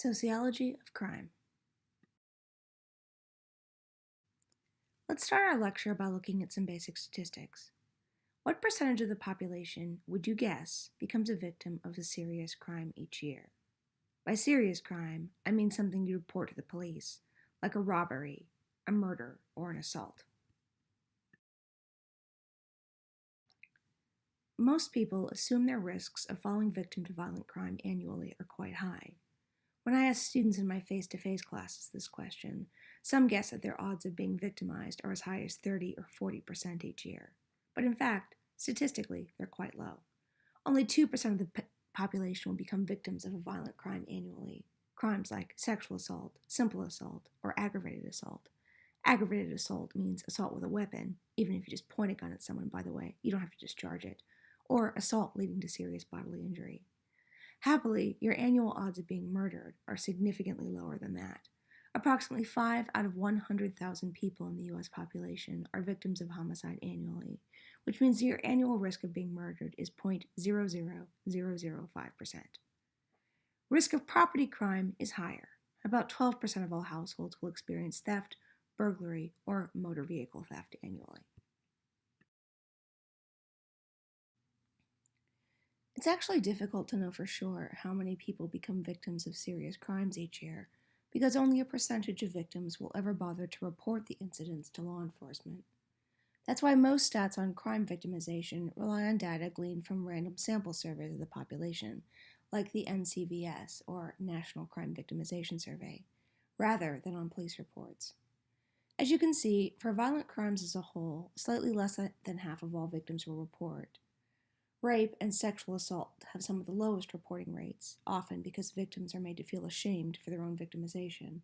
Sociology of Crime. Let's start our lecture by looking at some basic statistics. What percentage of the population would you guess becomes a victim of a serious crime each year? By serious crime, I mean something you report to the police, like a robbery, a murder, or an assault. Most people assume their risks of falling victim to violent crime annually are quite high. When I ask students in my face-to-face classes this question, some guess that their odds of being victimized are as high as 30 or 40% each year. But in fact, statistically, they're quite low. Only 2% of the population will become victims of a violent crime annually. Crimes like sexual assault, simple assault, or aggravated assault. Aggravated assault means assault with a weapon, even if you just point a gun at someone, by the way. You don't have to discharge it. Or assault leading to serious bodily injury. Happily, your annual odds of being murdered are significantly lower than that. Approximately 5 out of 100,000 people in the U.S. population are victims of homicide annually, which means your annual risk of being murdered is 0.00005%. Risk of property crime is higher. About 12% of all households will experience theft, burglary, or motor vehicle theft annually. It's actually difficult to know for sure how many people become victims of serious crimes each year, because only a percentage of victims will ever bother to report the incidents to law enforcement. That's why most stats on crime victimization rely on data gleaned from random sample surveys of the population, like the NCVS, or National Crime Victimization Survey, rather than on police reports. As you can see, for violent crimes as a whole, slightly less than half of all victims will report. Rape and sexual assault have some of the lowest reporting rates, often because victims are made to feel ashamed for their own victimization,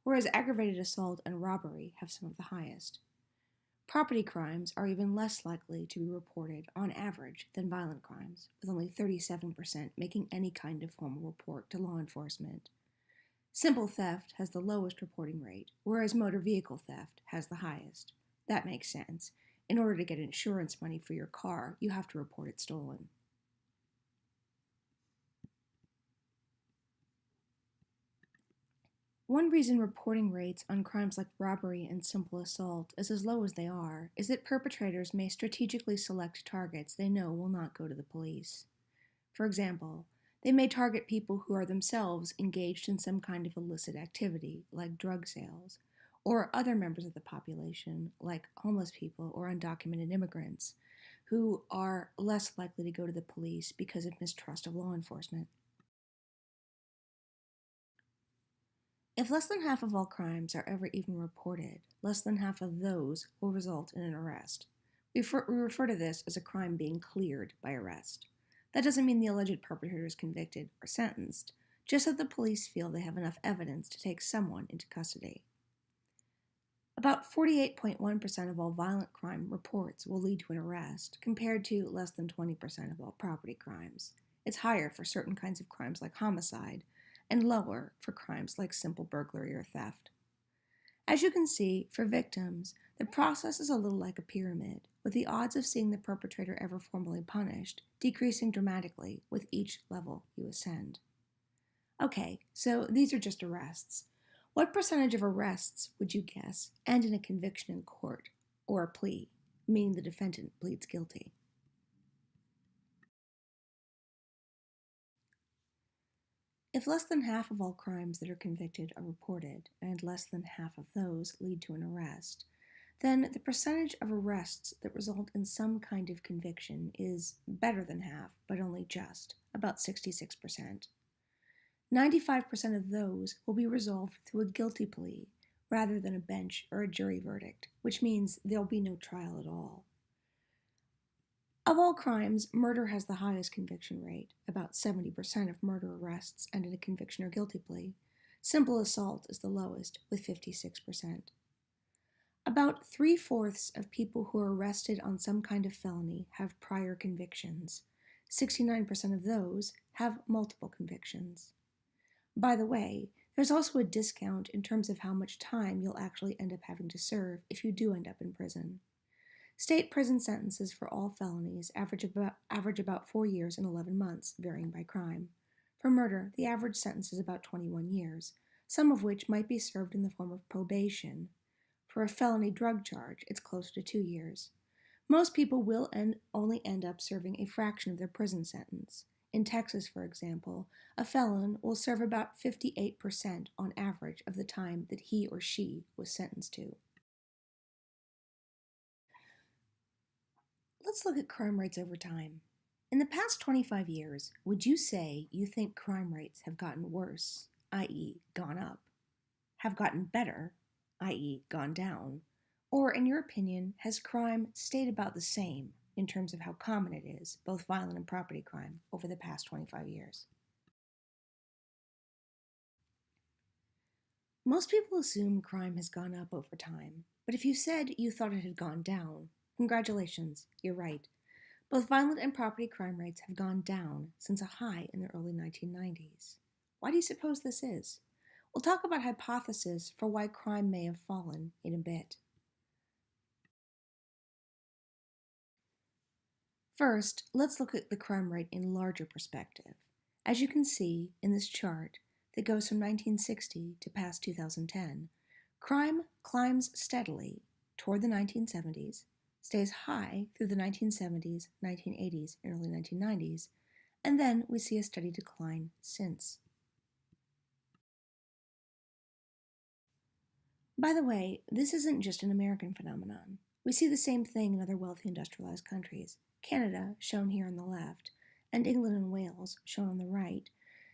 whereas aggravated assault and robbery have some of the highest. Property crimes are even less likely to be reported, on average, than violent crimes, with only 37% making any kind of formal report to law enforcement. Simple theft has the lowest reporting rate, whereas motor vehicle theft has the highest. That makes sense. In order to get insurance money for your car, you have to report it stolen. One reason reporting rates on crimes like robbery and simple assault is as low as they are is that perpetrators may strategically select targets they know will not go to the police. For example, they may target people who are themselves engaged in some kind of illicit activity, like drug sales, or other members of the population, like homeless people or undocumented immigrants, who are less likely to go to the police because of mistrust of law enforcement. If less than half of all crimes are ever even reported, less than half of those will result in an arrest. We refer to this as a crime being cleared by arrest. That doesn't mean the alleged perpetrator is convicted or sentenced, just that the police feel they have enough evidence to take someone into custody. About 48.1% of all violent crime reports will lead to an arrest, compared to less than 20% of all property crimes. It's higher for certain kinds of crimes like homicide, and lower for crimes like simple burglary or theft. As you can see, for victims, the process is a little like a pyramid, with the odds of seeing the perpetrator ever formally punished decreasing dramatically with each level you ascend. Okay, so these are just arrests. What percentage of arrests, would you guess, end in a conviction in court, or a plea, meaning the defendant pleads guilty? If less than half of all crimes that are convicted are reported, and less than half of those lead to an arrest, then the percentage of arrests that result in some kind of conviction is better than half, but only just, about 66%. 95% of those will be resolved through a guilty plea rather than a bench or a jury verdict, which means there'll be no trial at all. Of all crimes, murder has the highest conviction rate. About 70% of murder arrests end in a conviction or guilty plea. Simple assault is the lowest, with 56%. About 3/4 of people who are arrested on some kind of felony have prior convictions. 69% of those have multiple convictions. By the way, there's also a discount in terms of how much time you'll actually end up having to serve if you do end up in prison. State prison sentences for all felonies average about 4 years and 11 months, varying by crime. For murder, the average sentence is about 21 years, some of which might be served in the form of probation. For a felony drug charge, it's closer to 2 years. Most people will only end up serving a fraction of their prison sentence. In Texas, for example, a felon will serve about 58% on average of the time that he or she was sentenced to. Let's look at crime rates over time. In the past 25 years, would you say you think crime rates have gotten worse, i.e., gone up, have gotten better, i.e., gone down, or, in your opinion, has crime stayed about the same in terms of how common it is, both violent and property crime, over the past 25 years? Most people assume crime has gone up over time, but if you said you thought it had gone down, congratulations, you're right. Both violent and property crime rates have gone down since a high in the early 1990s. Why do you suppose this is? We'll talk about hypotheses for why crime may have fallen in a bit. First, let's look at the crime rate in larger perspective. As you can see in this chart that goes from 1960 to past 2010, crime climbs steadily toward the 1970s, stays high through the 1970s, 1980s, and early 1990s, and then we see a steady decline since. By the way, this isn't just an American phenomenon. We see the same thing in other wealthy industrialized countries. Canada, shown here on the left, and England and Wales, shown on the right,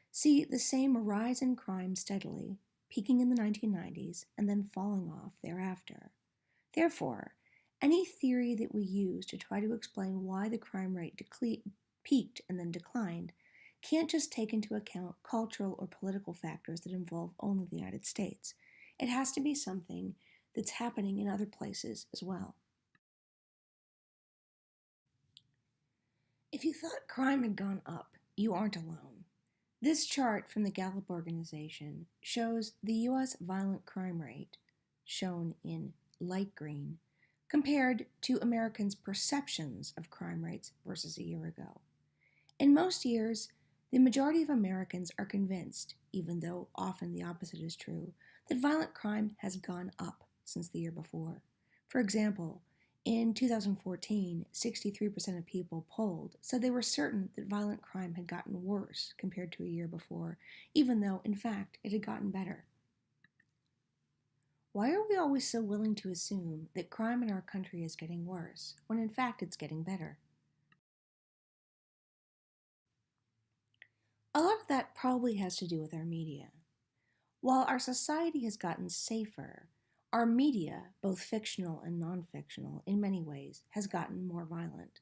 see the same rise in crime steadily, peaking in the 1990s and then falling off thereafter. Therefore, any theory that we use to try to explain why the crime rate peaked and then declined can't just take into account cultural or political factors that involve only the United States. It has to be something that's happening in other places as well. If you thought crime had gone up, you aren't alone. This chart from the Gallup organization shows the U.S. violent crime rate, shown in light green, compared to Americans' perceptions of crime rates versus a year ago. In most years, the majority of Americans are convinced, even though often the opposite is true, that violent crime has gone up since the year before. For example, in 2014, 63% of people polled said they were certain that violent crime had gotten worse compared to a year before, even though, in fact, it had gotten better. Why are we always so willing to assume that crime in our country is getting worse, when in fact it's getting better? A lot of that probably has to do with our media. While our society has gotten safer, our media, both fictional and non-fictional, in many ways, has gotten more violent.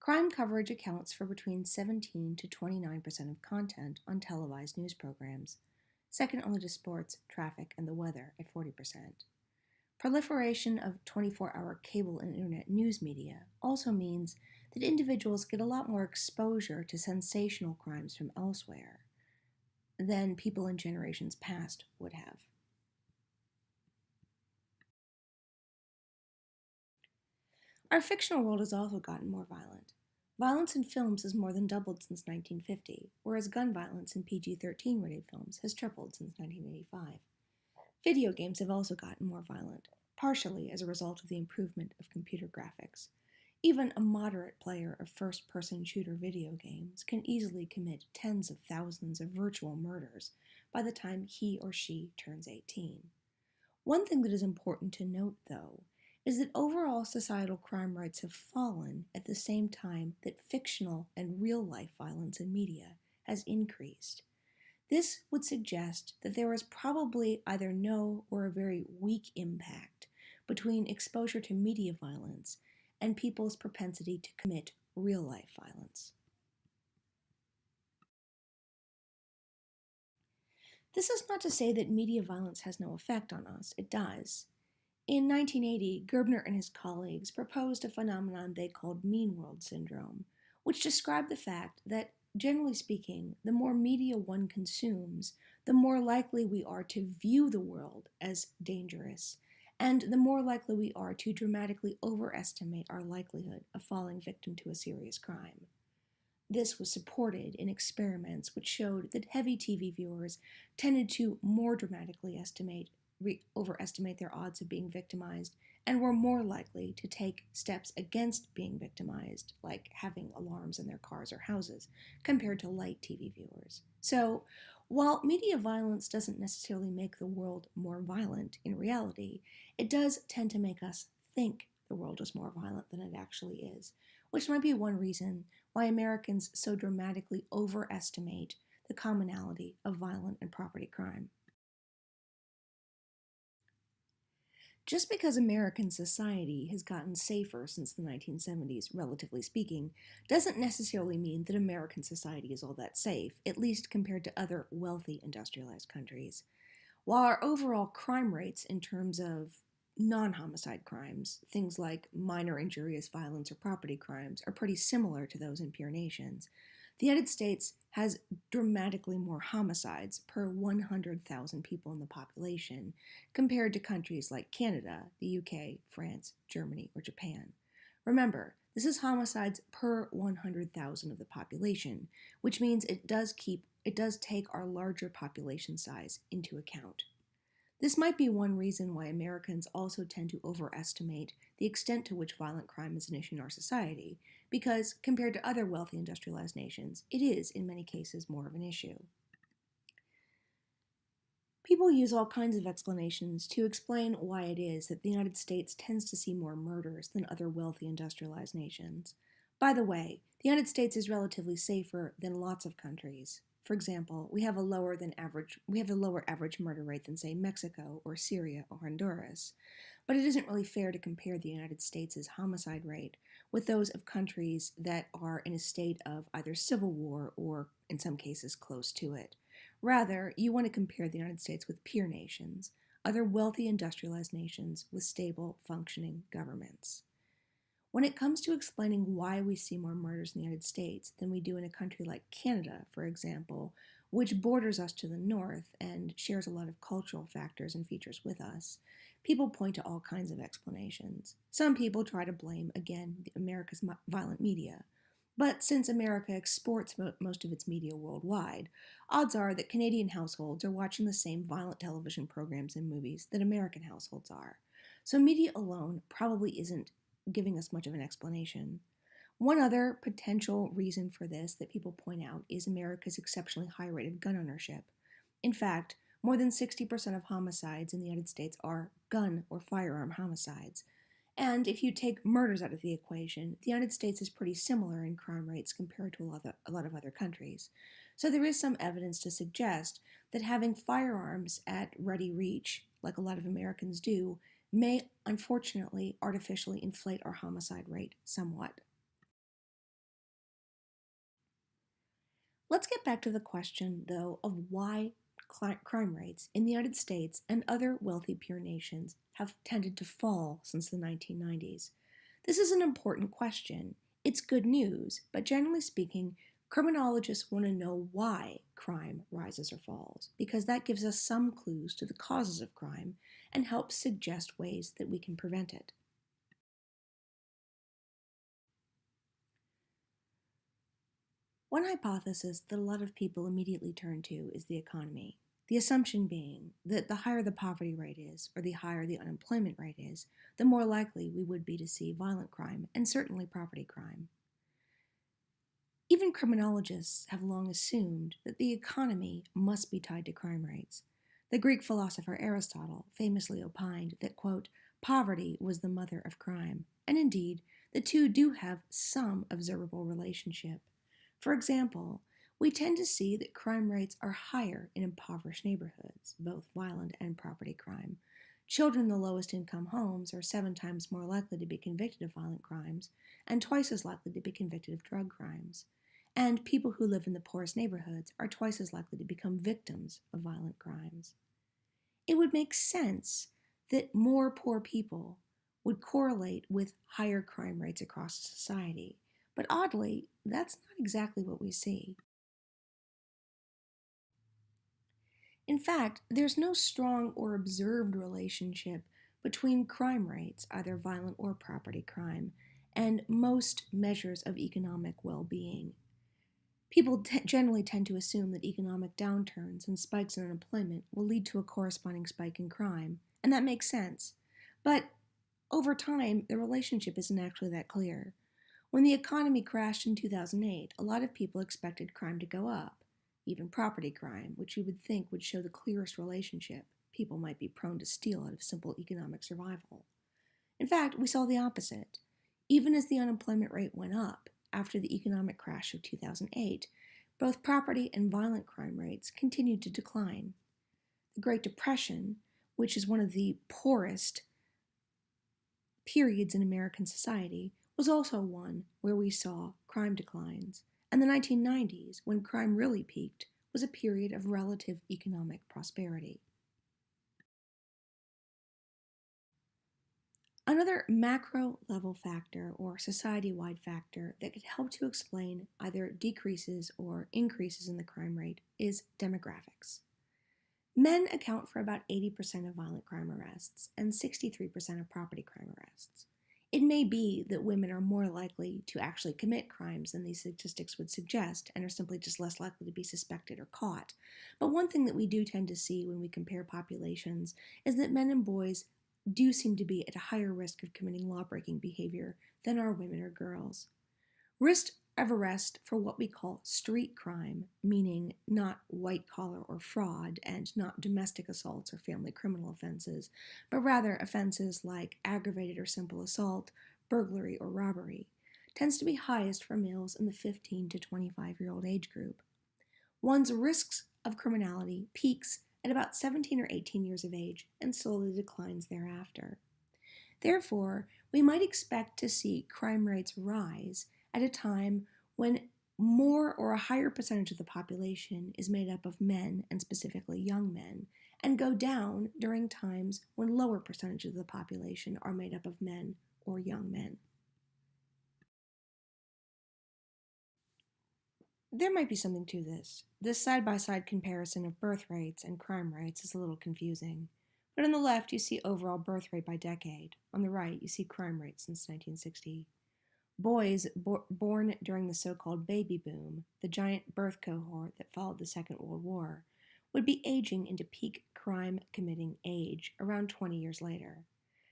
Crime coverage accounts for between 17 to 29% of content on televised news programs, second only to sports, traffic, and the weather at 40%. Proliferation of 24-hour cable and internet news media also means that individuals get a lot more exposure to sensational crimes from elsewhere than people in generations past would have. Our fictional world has also gotten more violent. Violence in films has more than doubled since 1950, whereas gun violence in PG-13 rated films has tripled since 1985. Video games have also gotten more violent, partially as a result of the improvement of computer graphics. Even a moderate player of first-person shooter video games can easily commit tens of thousands of virtual murders by the time he or she turns 18. One thing that is important to note, though, is that overall societal crime rates have fallen at the same time that fictional and real-life violence in media has increased. This would suggest that there is probably either no or a very weak impact between exposure to media violence and people's propensity to commit real-life violence. This is not to say that media violence has no effect on us. It does. In 1980, Gerbner and his colleagues proposed a phenomenon they called mean world syndrome, which described the fact that, generally speaking, the more media one consumes, the more likely we are to view the world as dangerous, and the more likely we are to dramatically overestimate our likelihood of falling victim to a serious crime. This was supported in experiments which showed that heavy TV viewers tended to more dramatically overestimate their odds of being victimized and were more likely to take steps against being victimized, like having alarms in their cars or houses, compared to light TV viewers. So, while media violence doesn't necessarily make the world more violent in reality, it does tend to make us think the world is more violent than it actually is, which might be one reason why Americans so dramatically overestimate the commonality of violent and property crime. Just because American society has gotten safer since the 1970s, relatively speaking, doesn't necessarily mean that American society is all that safe, at least compared to other wealthy industrialized countries. While our overall crime rates in terms of non-homicide crimes, things like minor injurious violence or property crimes, are pretty similar to those in peer nations, the United States has dramatically more homicides per 100,000 people in the population compared to countries like Canada, the UK, France, Germany, or Japan. Remember, this is homicides per 100,000 of the population, which means it does take our larger population size into account. This might be one reason why Americans also tend to overestimate the extent to which violent crime is an issue in our society, because compared to other wealthy industrialized nations, it is, in many cases, more of an issue. People use all kinds of explanations to explain why it is that the United States tends to see more murders than other wealthy industrialized nations. By the way, the United States is relatively safer than lots of countries. For example, we have a lower average murder rate than, say, Mexico or Syria or Honduras. But it isn't really fair to compare the United States' homicide rate with those of countries that are in a state of either civil war or, in some cases, close to it. Rather, you want to compare the United States with peer nations, other wealthy industrialized nations with stable, functioning governments. When it comes to explaining why we see more murders in the United States than we do in a country like Canada, for example, which borders us to the north and shares a lot of cultural factors and features with us, people point to all kinds of explanations. Some people try to blame, again, America's violent media. But since America exports most of its media worldwide, odds are that Canadian households are watching the same violent television programs and movies that American households are. So media alone probably isn't giving us much of an explanation. One other potential reason for this that people point out is America's exceptionally high rate of gun ownership. In fact, more than 60% of homicides in the United States are gun or firearm homicides. And if you take murders out of the equation, the United States is pretty similar in crime rates compared to a lot of other countries. So there is some evidence to suggest that having firearms at ready reach, like a lot of Americans do, may unfortunately artificially inflate our homicide rate somewhat. Let's get back to the question, though, of why crime rates in the United States and other wealthy peer nations have tended to fall since the 1990s. This is an important question. It's good news, but generally speaking, criminologists want to know why crime rises or falls, because that gives us some clues to the causes of crime and helps suggest ways that we can prevent it. One hypothesis that a lot of people immediately turn to is the economy. The assumption being that the higher the poverty rate is, or the higher the unemployment rate is, the more likely we would be to see violent crime and certainly property crime. Even criminologists have long assumed that the economy must be tied to crime rates. The Greek philosopher Aristotle famously opined that, quote, poverty was the mother of crime, and indeed, the two do have some observable relationship. For example, we tend to see that crime rates are higher in impoverished neighborhoods, both violent and property crime. Children in the lowest income homes are 7 times more likely to be convicted of violent crimes and twice as likely to be convicted of drug crimes. And people who live in the poorest neighborhoods are twice as likely to become victims of violent crimes. It would make sense that more poor people would correlate with higher crime rates across society, but oddly, that's not exactly what we see. In fact, there's no strong or observed relationship between crime rates, either violent or property crime, and most measures of economic well-being. People generally tend to assume that economic downturns and spikes in unemployment will lead to a corresponding spike in crime, and that makes sense. But over time, the relationship isn't actually that clear. When the economy crashed in 2008, a lot of people expected crime to go up, even property crime, which you would think would show the clearest relationship. People might be prone to steal out of simple economic survival. In fact, we saw the opposite. Even as the unemployment rate went up after the economic crash of 2008, both property and violent crime rates continued to decline. The Great Depression, which is one of the poorest periods in American society, was also one where we saw crime declines. And the 1990s, when crime really peaked, was a period of relative economic prosperity. Another macro-level factor or society-wide factor that could help to explain either decreases or increases in the crime rate is demographics. Men account for about 80% of violent crime arrests and 63% of property crime arrests. It may be that women are more likely to actually commit crimes than these statistics would suggest and are simply just less likely to be suspected or caught. But one thing that we do tend to see when we compare populations is that men and boys do seem to be at a higher risk of committing law-breaking behavior than are women or girls. Risk of arrest for what we call street crime, meaning not white-collar or fraud and not domestic assaults or family criminal offenses, but rather offenses like aggravated or simple assault, burglary, or robbery, tends to be highest for males in the 15 to 25-year-old age group. One's risks of criminality peaks at about 17 or 18 years of age and slowly declines thereafter. Therefore, we might expect to see crime rates rise at a time when more or a higher percentage of the population is made up of men, and specifically young men, and go down during times when lower percentages of the population are made up of men or young men. There might be something to this. This side-by-side comparison of birth rates and crime rates is a little confusing. But on the left, you see overall birth rate by decade. On the right, you see crime rate since 1960. Boys born during the so-called baby boom, the giant birth cohort that followed the Second World War, would be aging into peak crime-committing age around 20 years later.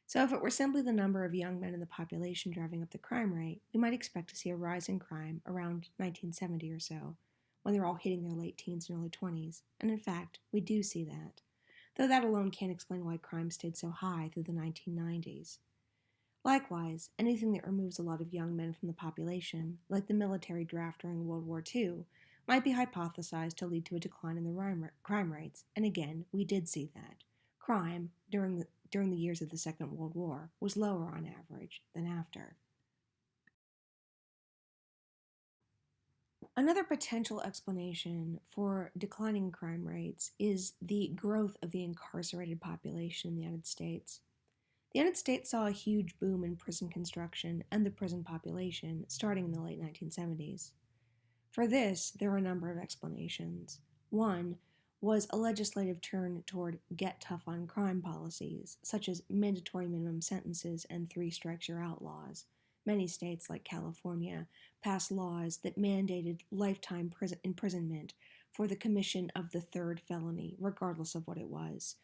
So if it were simply the number of young men in the population driving up the crime rate, we might expect to see a rise in crime around 1970 or so, when they're all hitting their late teens and early 20s. And in fact, we do see that. Though that alone can't explain why crime stayed so high through the 1990s. Likewise, anything that removes a lot of young men from the population, like the military draft during World War II, might be hypothesized to lead to a decline in the crime rates, and again, we did see that. Crime, during the years of the Second World War, was lower on average than after. Another potential explanation for declining crime rates is the growth of the incarcerated population in the United States. The United States saw a huge boom in prison construction and the prison population starting in the late 1970s. For this, there are a number of explanations. One was a legislative turn toward get tough on crime policies, such as mandatory minimum sentences and 3 strikes you're out laws. Many states, like California, passed laws that mandated lifetime imprisonment for the commission of the third felony, regardless of what it was.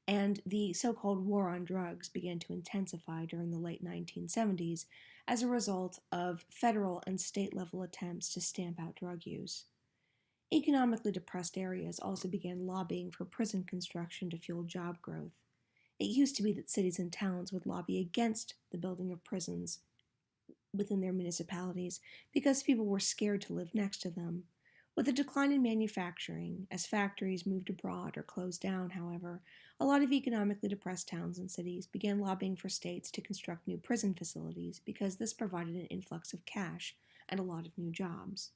And the so-called war on drugs began to intensify during the late 1970s as a result of federal and state-level attempts to stamp out drug use. Economically depressed areas also began lobbying for prison construction to fuel job growth. It used to be that cities and towns would lobby against the building of prisons within their municipalities because people were scared to live next to them. With a decline in manufacturing, as factories moved abroad or closed down, however, a lot of economically depressed towns and cities began lobbying for states to construct new prison facilities because this provided an influx of cash and a lot of new jobs.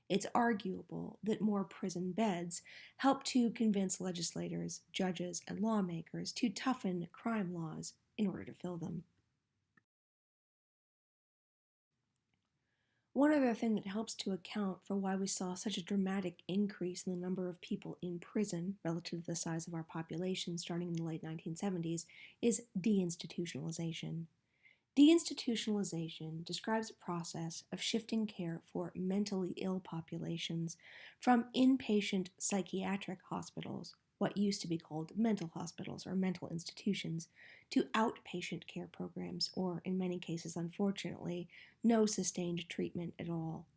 It's arguable that more prison beds helped to convince legislators, judges, and lawmakers to toughen crime laws in order to fill them. One other thing that helps to account for why we saw such a dramatic increase in the number of people in prison relative to the size of our population starting in the late 1970s is deinstitutionalization. Deinstitutionalization describes a process of shifting care for mentally ill populations from inpatient psychiatric hospitals, what used to be called mental hospitals or mental institutions, to outpatient care programs, or in many cases, unfortunately, no sustained treatment at all.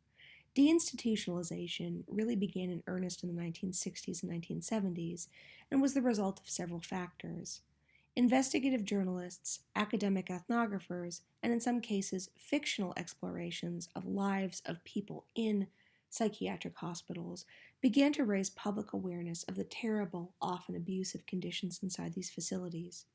Deinstitutionalization really began in earnest in the 1960s and 1970s and was the result of several factors. Investigative journalists, academic ethnographers, and in some cases, fictional explorations of lives of people in psychiatric hospitals began to raise public awareness of the terrible, often abusive conditions inside these facilities.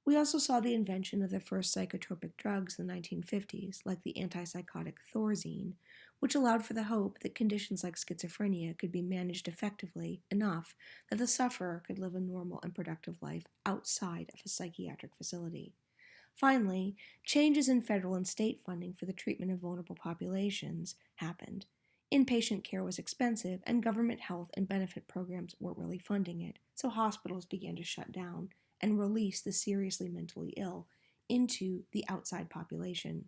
We also saw the invention of the first psychotropic drugs in the 1950s, like the antipsychotic Thorazine, which allowed for the hope that conditions like schizophrenia could be managed effectively enough that the sufferer could live a normal and productive life outside of a psychiatric facility. Finally, changes in federal and state funding for the treatment of vulnerable populations happened. Inpatient care was expensive, and government health and benefit programs weren't really funding it, so hospitals began to shut down and release the seriously mentally ill into the outside population.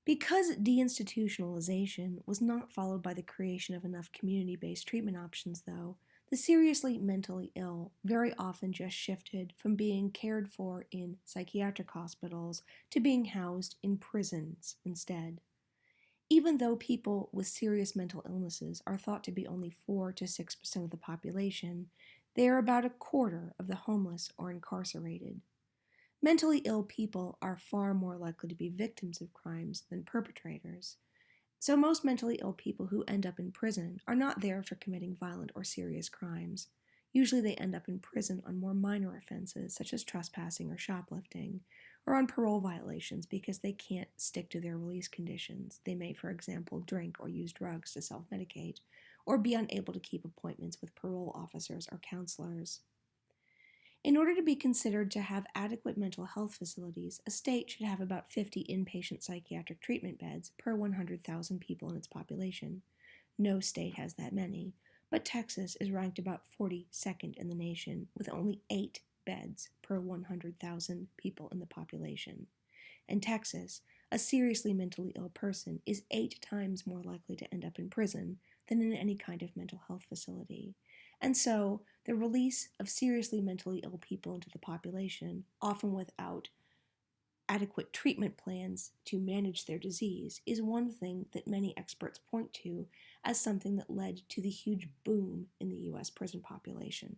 Because deinstitutionalization was not followed by the creation of enough community-based treatment options, though, the seriously mentally ill very often just shifted from being cared for in psychiatric hospitals to being housed in prisons instead. Even though people with serious mental illnesses are thought to be only 4 to 6% of the population, they are about a quarter of the homeless or incarcerated. Mentally ill people are far more likely to be victims of crimes than perpetrators. So most mentally ill people who end up in prison are not there for committing violent or serious crimes. Usually they end up in prison on more minor offenses, such as trespassing or shoplifting, or on parole violations because they can't stick to their release conditions. They may, for example, drink or use drugs to self-medicate, or be unable to keep appointments with parole officers or counselors. In order to be considered to have adequate mental health facilities, a state should have about 50 inpatient psychiatric treatment beds per 100,000 people in its population. No state has that many, but Texas is ranked about 42nd in the nation, with only 8 beds per 100,000 people in the population. In Texas, a seriously mentally ill person is 8 times more likely to end up in prison than in any kind of mental health facility. And so, the release of seriously mentally ill people into the population, often without adequate treatment plans to manage their disease, is one thing that many experts point to as something that led to the huge boom in the U.S. prison population.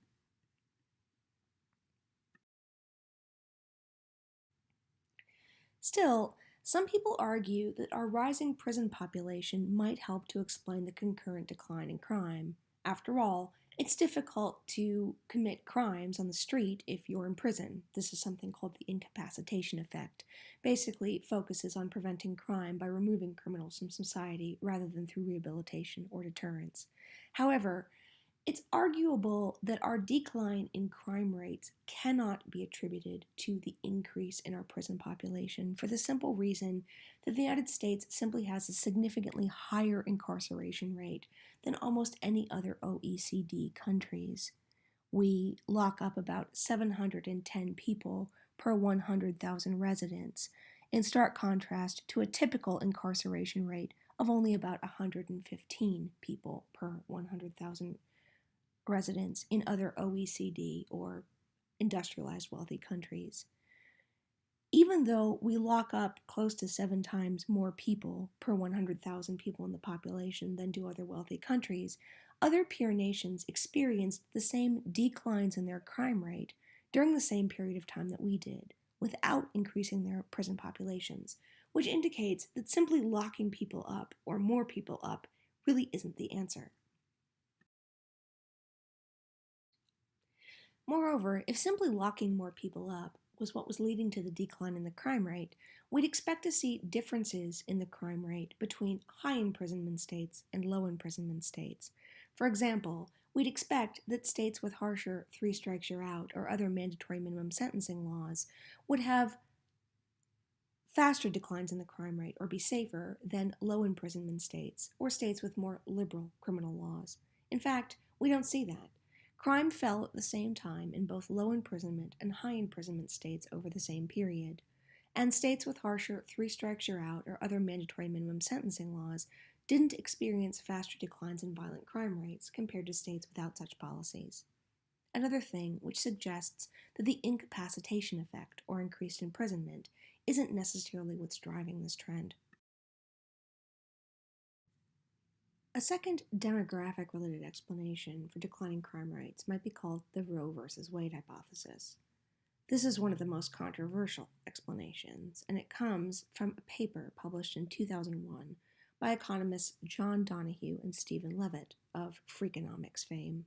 Still, some people argue that our rising prison population might help to explain the concurrent decline in crime. After all, it's difficult to commit crimes on the street if you're in prison. This is something called the incapacitation effect. Basically, it focuses on preventing crime by removing criminals from society rather than through rehabilitation or deterrence. However, it's arguable that our decline in crime rates cannot be attributed to the increase in our prison population for the simple reason that the United States simply has a significantly higher incarceration rate than almost any other OECD countries. We lock up about 710 people per 100,000 residents, in stark contrast to a typical incarceration rate of only about 115 people per 100,000 residents in other OECD or industrialized wealthy countries. Even though we lock up close to 7 times more people per 100,000 people in the population than do other wealthy countries, other peer nations experienced the same declines in their crime rate during the same period of time that we did, without increasing their prison populations, which indicates that simply locking people up, or more people up, really isn't the answer. Moreover, if simply locking more people up was what was leading to the decline in the crime rate, we'd expect to see differences in the crime rate between high imprisonment states and low imprisonment states. For example, we'd expect that states with harsher 3 strikes you're out or other mandatory minimum sentencing laws would have faster declines in the crime rate or be safer than low imprisonment states or states with more liberal criminal laws. In fact, we don't see that. Crime fell at the same time in both low imprisonment and high imprisonment states over the same period, and states with harsher 3 strikes you're out or other mandatory minimum sentencing laws didn't experience faster declines in violent crime rates compared to states without such policies. Another thing which suggests that the incapacitation effect, or increased imprisonment, isn't necessarily what's driving this trend. A second demographic-related explanation for declining crime rates might be called the Roe versus Wade hypothesis. This is one of the most controversial explanations, and it comes from a paper published in 2001 by economists John Donahue and Stephen Levitt of Freakonomics fame.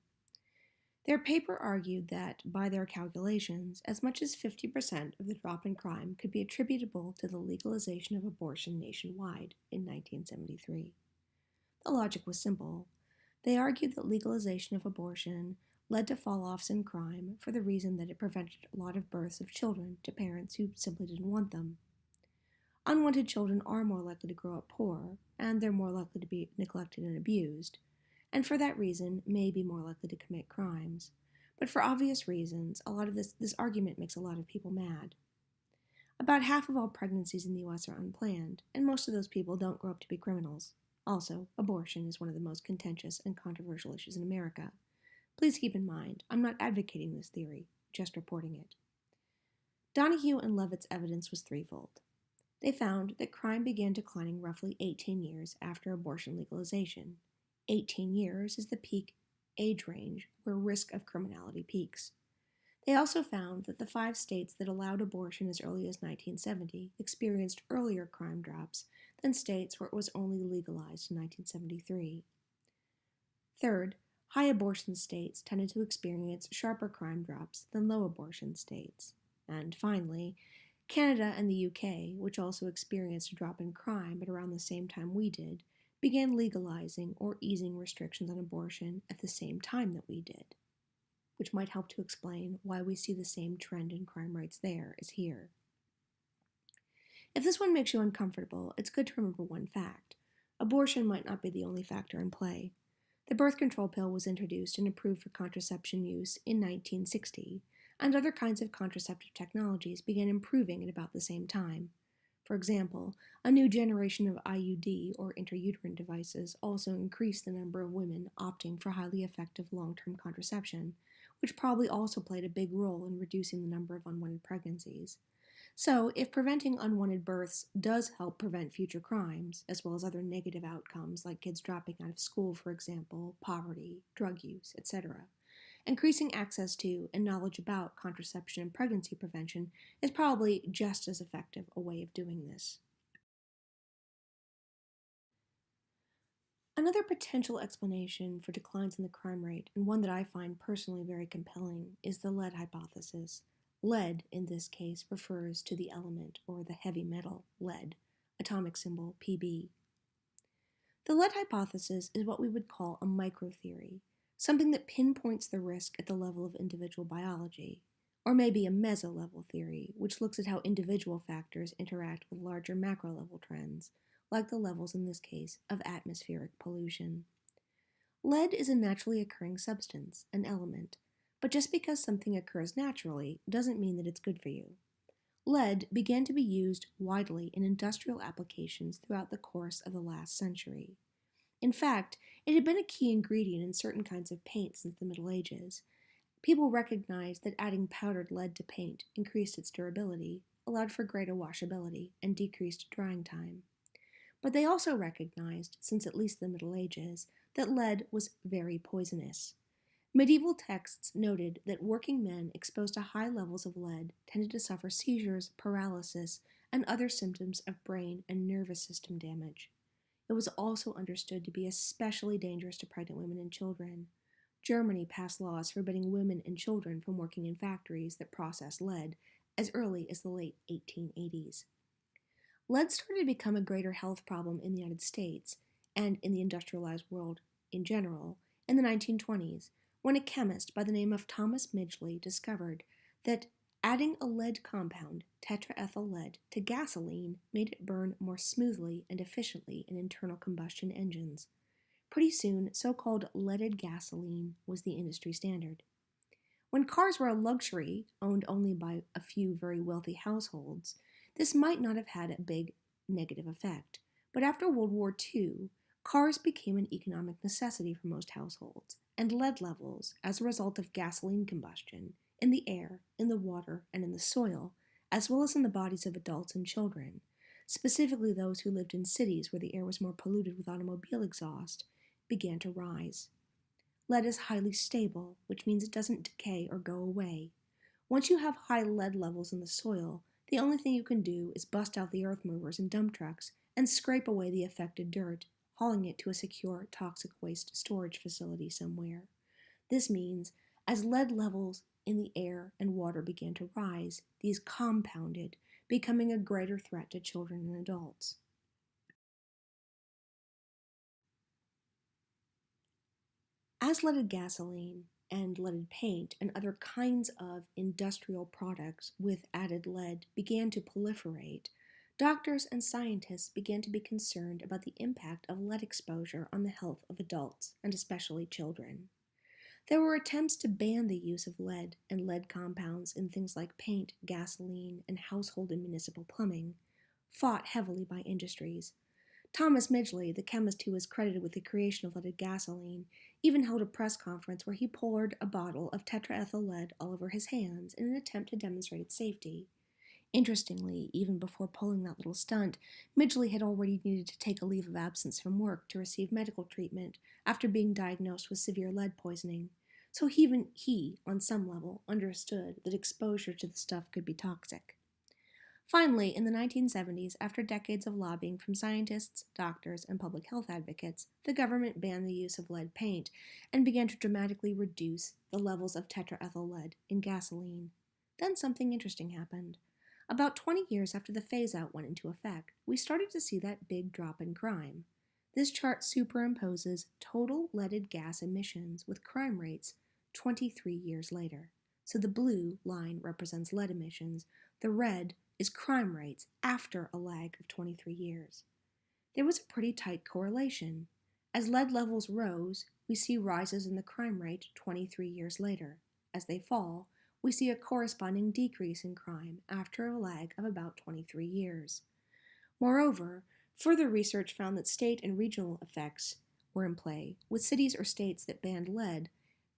Their paper argued that, by their calculations, as much as 50% of the drop in crime could be attributable to the legalization of abortion nationwide in 1973. The logic was simple. They argued that legalization of abortion led to fall-offs in crime for the reason that it prevented a lot of births of children to parents who simply didn't want them. Unwanted children are more likely to grow up poor, and they're more likely to be neglected and abused, and for that reason may be more likely to commit crimes. But for obvious reasons, a lot of this argument makes a lot of people mad. About half of all pregnancies in the U.S. are unplanned, and most of those people don't grow up to be criminals. Also, abortion is one of the most contentious and controversial issues in America. Please keep in mind, I'm not advocating this theory, just reporting it. Donahue and Levitt's evidence was threefold. They found that crime began declining roughly 18 years after abortion legalization. 18 years is the peak age range where risk of criminality peaks. They also found that the 5 states that allowed abortion as early as 1970 experienced earlier crime drops than states where it was only legalized in 1973. Third, high abortion states tended to experience sharper crime drops than low abortion states. And finally, Canada and the UK, which also experienced a drop in crime at around the same time we did, began legalizing or easing restrictions on abortion at the same time that we did, which might help to explain why we see the same trend in crime rates there as here. If this one makes you uncomfortable, it's good to remember one fact. Abortion might not be the only factor in play. The birth control pill was introduced and approved for contraception use in 1960, and other kinds of contraceptive technologies began improving at about the same time. For example, a new generation of IUD, or intrauterine devices, also increased the number of women opting for highly effective long-term contraception, which probably also played a big role in reducing the number of unwanted pregnancies. So, if preventing unwanted births does help prevent future crimes, as well as other negative outcomes like kids dropping out of school, for example, poverty, drug use, etc., increasing access to and knowledge about contraception and pregnancy prevention is probably just as effective a way of doing this. Another potential explanation for declines in the crime rate, and one that I find personally very compelling, is the lead hypothesis. Lead, in this case, refers to the element, or the heavy metal, lead, atomic symbol Pb. The lead hypothesis is what we would call a microtheory, something that pinpoints the risk at the level of individual biology, or maybe a meso-level theory, which looks at how individual factors interact with larger macro-level trends, like the levels in this case of atmospheric pollution. Lead is a naturally occurring substance, an element, but just because something occurs naturally doesn't mean that it's good for you. Lead began to be used widely in industrial applications throughout the course of the last century. In fact, it had been a key ingredient in certain kinds of paint since the Middle Ages. People recognized that adding powdered lead to paint increased its durability, allowed for greater washability, and decreased drying time. But they also recognized, since at least the Middle Ages, that lead was very poisonous. Medieval texts noted that working men exposed to high levels of lead tended to suffer seizures, paralysis, and other symptoms of brain and nervous system damage. It was also understood to be especially dangerous to pregnant women and children. Germany passed laws forbidding women and children from working in factories that processed lead as early as the late 1880s. Lead started to become a greater health problem in the United States, and in the industrialized world in general, in the 1920s, when a chemist by the name of Thomas Midgley discovered that adding a lead compound, tetraethyl lead, to gasoline made it burn more smoothly and efficiently in internal combustion engines. Pretty soon, so-called leaded gasoline was the industry standard. When cars were a luxury owned only by a few very wealthy households, this might not have had a big negative effect. But after World War II, cars became an economic necessity for most households, and lead levels, as a result of gasoline combustion, in the air, in the water, and in the soil, as well as in the bodies of adults and children, specifically those who lived in cities where the air was more polluted with automobile exhaust, began to rise. Lead is highly stable, which means it doesn't decay or go away. Once you have high lead levels in the soil, the only thing you can do is bust out the earth movers and dump trucks and scrape away the affected dirt, hauling it to a secure toxic waste storage facility somewhere. This means, as lead levels in the air and water began to rise, these compounded, becoming a greater threat to children and adults. As leaded gasoline and leaded paint and other kinds of industrial products with added lead began to proliferate, doctors and scientists began to be concerned about the impact of lead exposure on the health of adults, and especially children. There were attempts to ban the use of lead and lead compounds in things like paint, gasoline, and household and municipal plumbing, fought heavily by industries. Thomas Midgley, the chemist who was credited with the creation of leaded gasoline, even held a press conference where he poured a bottle of tetraethyl lead all over his hands in an attempt to demonstrate its safety. Interestingly, even before pulling that little stunt, Midgley had already needed to take a leave of absence from work to receive medical treatment after being diagnosed with severe lead poisoning. So even he, on some level, understood that exposure to the stuff could be toxic. Finally, in the 1970s, after decades of lobbying from scientists, doctors, and public health advocates, the government banned the use of lead paint and began to dramatically reduce the levels of tetraethyl lead in gasoline. Then something interesting happened. About 20 years after the phase-out went into effect, we started to see that big drop in crime. This chart superimposes total leaded gas emissions with crime rates 23 years later. So the blue line represents lead emissions, the red is crime rates after a lag of 23 years. There was a pretty tight correlation. As lead levels rose, we see rises in the crime rate 23 years later. As they fall, we see a corresponding decrease in crime after a lag of about 23 years. Moreover, further research found that state and regional effects were in play, with cities or states that banned lead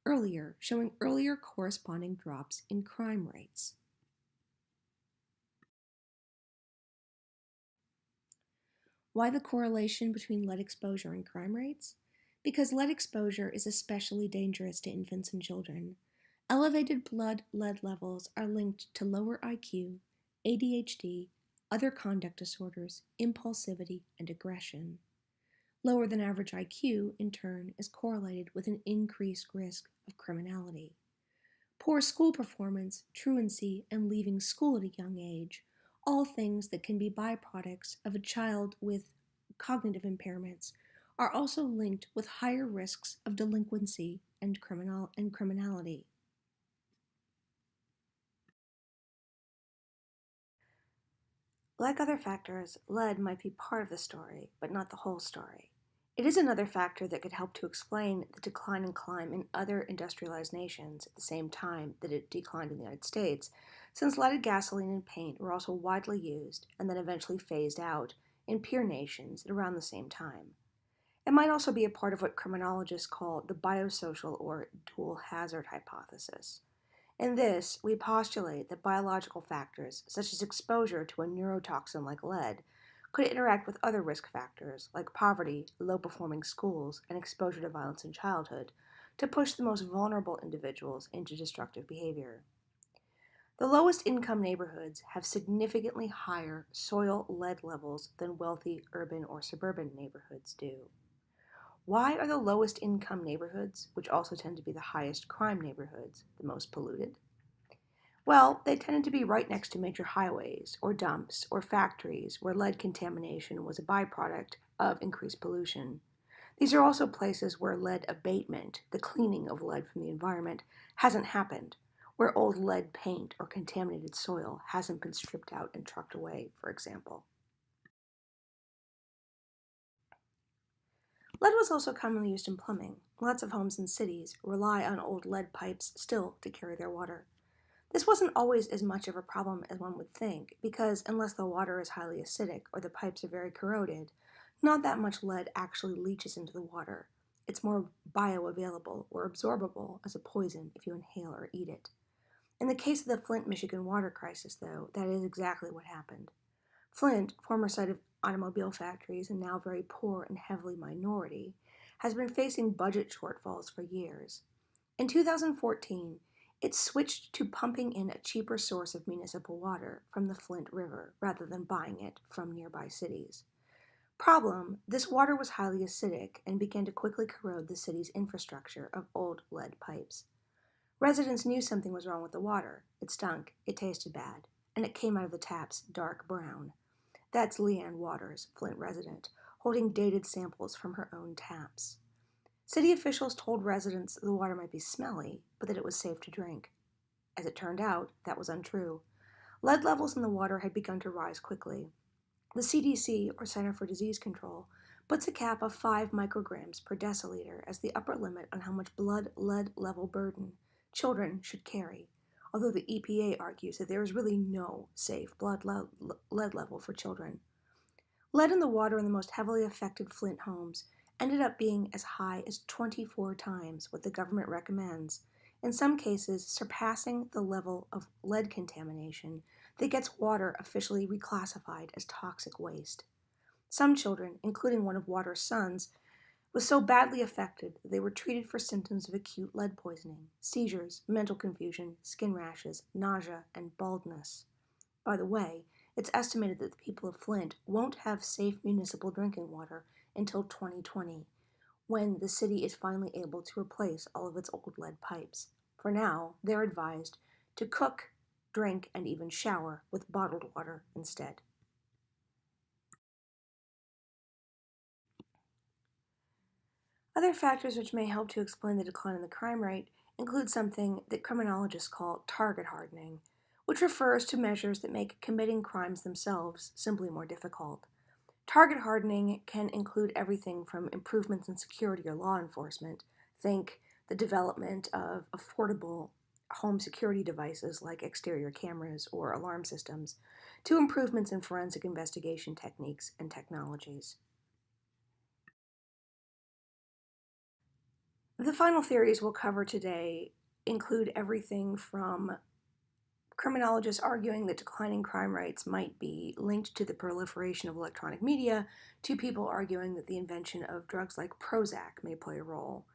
earlier showing earlier corresponding drops in crime rates. Why the correlation between lead exposure and crime rates? Because lead exposure is especially dangerous to infants and children. Elevated blood lead levels are linked to lower IQ, ADHD, other conduct disorders, impulsivity, and aggression. Lower than average IQ, in turn, is correlated with an increased risk of criminality. Poor school performance, truancy, and leaving school at a young age, all things that can be byproducts of a child with cognitive impairments, are also linked with higher risks of delinquency and criminality. Like other factors, lead might be part of the story, but not the whole story. It is another factor that could help to explain the decline in crime in other industrialized nations at the same time that it declined in the United States, since leaded gasoline and paint were also widely used and then eventually phased out in peer nations at around the same time. It might also be a part of what criminologists call the biosocial or dual hazard hypothesis. In this, we postulate that biological factors, such as exposure to a neurotoxin like lead, could interact with other risk factors like poverty, low-performing schools, and exposure to violence in childhood to push the most vulnerable individuals into destructive behavior. The lowest income neighborhoods have significantly higher soil lead levels than wealthy urban or suburban neighborhoods do. Why are the lowest income neighborhoods, which also tend to be the highest crime neighborhoods, the most polluted? Well, they tended to be right next to major highways, or dumps, or factories where lead contamination was a byproduct of increased pollution. These are also places where lead abatement, the cleaning of lead from the environment, hasn't happened, where old lead paint or contaminated soil hasn't been stripped out and trucked away, for example. Lead was also commonly used in plumbing. Lots of homes in cities rely on old lead pipes still to carry their water. This wasn't always as much of a problem as one would think, because unless the water is highly acidic or the pipes are very corroded, not that much lead actually leaches into the water. It's more bioavailable or absorbable as a poison if you inhale or eat it. In the case of the Flint, Michigan water crisis, though, that is exactly what happened. Flint, former site of automobile factories and now very poor and heavily minority, has been facing budget shortfalls for years. In 2014, it switched to pumping in a cheaper source of municipal water from the Flint River rather than buying it from nearby cities. Problem: this water was highly acidic and began to quickly corrode the city's infrastructure of old lead pipes. Residents knew something was wrong with the water. It stunk, it tasted bad, and it came out of the taps dark brown. That's Leanne Waters, Flint resident, holding dated samples from her own taps. City officials told residents the water might be smelly, but that it was safe to drink. As it turned out, that was untrue. Lead levels in the water had begun to rise quickly. The CDC, or Center for Disease Control, puts a cap of 5 micrograms per deciliter as the upper limit on how much blood lead level burden children should carry, although the EPA argues that there is really no safe blood lead level for children. Lead in the water in the most heavily affected Flint homes ended up being as high as 24 times what the government recommends, in some cases surpassing the level of lead contamination that gets water officially reclassified as toxic waste. Some children, including one of Waters' sons, was so badly affected that they were treated for symptoms of acute lead poisoning: seizures, mental confusion, skin rashes, nausea, and baldness. By the way, it's estimated that the people of Flint won't have safe municipal drinking water until 2020, when the city is finally able to replace all of its old lead pipes. For now, they're advised to cook, drink, and even shower with bottled water instead. Other factors which may help to explain the decline in the crime rate include something that criminologists call target hardening, which refers to measures that make committing crimes themselves simply more difficult. Target hardening can include everything from improvements in security or law enforcement, think the development of affordable home security devices like exterior cameras or alarm systems, to improvements in forensic investigation techniques and technologies. The final theories we'll cover today include everything from criminologists arguing that declining crime rates might be linked to the proliferation of electronic media, to people arguing that the invention of drugs like Prozac may play a role.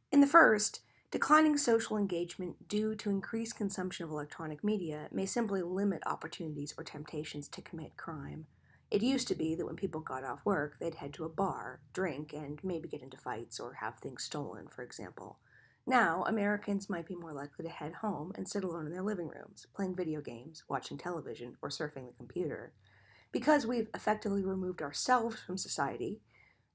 In the first, declining social engagement due to increased consumption of electronic media may simply limit opportunities or temptations to commit crime. It used to be that when people got off work, they'd head to a bar, drink, and maybe get into fights or have things stolen, for example. Now, Americans might be more likely to head home and sit alone in their living rooms, playing video games, watching television, or surfing the computer. Because we've effectively removed ourselves from society,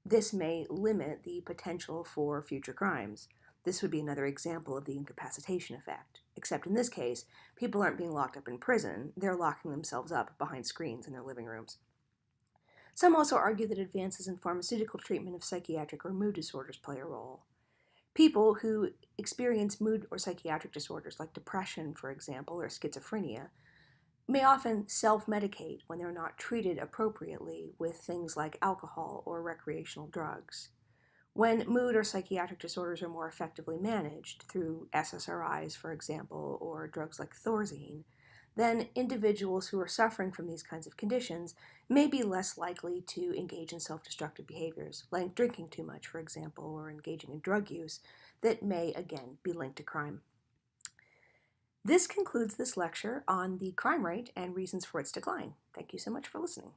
this may limit the potential for future crimes. This would be another example of the incapacitation effect, except in this case, people aren't being locked up in prison, they're locking themselves up behind screens in their living rooms. Some also argue that advances in pharmaceutical treatment of psychiatric or mood disorders play a role. People who experience mood or psychiatric disorders like depression, for example, or schizophrenia, may often self-medicate when they're not treated appropriately with things like alcohol or recreational drugs. When mood or psychiatric disorders are more effectively managed through SSRIs, for example, or drugs like Thorazine, then individuals who are suffering from these kinds of conditions may be less likely to engage in self-destructive behaviors, like drinking too much, for example, or engaging in drug use that may, again, be linked to crime. This concludes this lecture on the crime rate and reasons for its decline. Thank you so much for listening.